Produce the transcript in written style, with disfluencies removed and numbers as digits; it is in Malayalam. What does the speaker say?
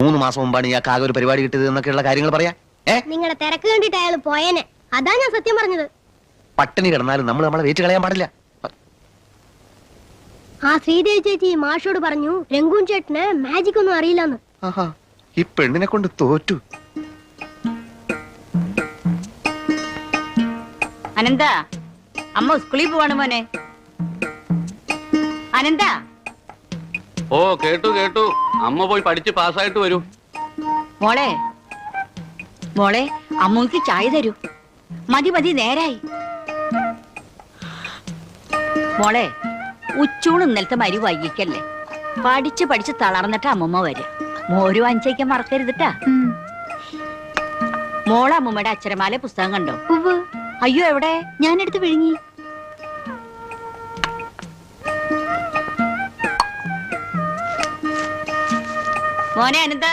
3 മാസം മുമ്പാണ് ഇയാൾക്ക് ആകെ ഒരു പരിപാടി കിട്ടിയത് എന്നൊക്കെയുള്ള കാര്യങ്ങൾ പറയാ. നിങ്ങളുടെ തിരക്ക് കണ്ടിട്ട് അയാൾ പോയേനെ. അതാ ഞാൻ സത്യം പറഞ്ഞത്. പട്ടിണി കിടന്നാലും നമ്മൾ നമ്മളെ വെയിറ്റ് കളയാൻ പാടില്ല. ആ ശ്രീദേവി ചേച്ചി മാഷോട് പറഞ്ഞു രംഗൂൻ ചേട്ടന് മാജിക് ഒന്നും അറിയില്ലെന്ന്. ഈ പെണ്ണിനെ കൊണ്ട് തോറ്റു. അനന്ത, അമ്മ സ്കൂളിൽ പോവാണ് മോനെ. അനന്ത. ഓ കേട്ടു കേട്ടു. അമ്മ പോയി പഠിച്ച് പാസ്സായിട്ട് വരൂ. മോളെ മോളെ, അമ്മക്ക് ചായ തരൂ. മതി മതി, നേരായി. മോളെ, ഉച്ചൂണ് ഇന്നലത്തെ മരി വൈകിക്കല്ലേ. പഠിച്ച് പഠിച്ച് തളർന്നിട്ട് അമ്മമ്മ വരും. മോര് വാങ്ങിച്ചേക്കാൻ മറക്കരുതിട്ടാ. മോളെ അമ്മമ്മയുടെ അക്ഷരമാല പുസ്തകം കണ്ടോ? അയ്യോ, എവിടെ? ഞാനെടുത്ത് വിഴുങ്ങി. മോനെ അനന്ത.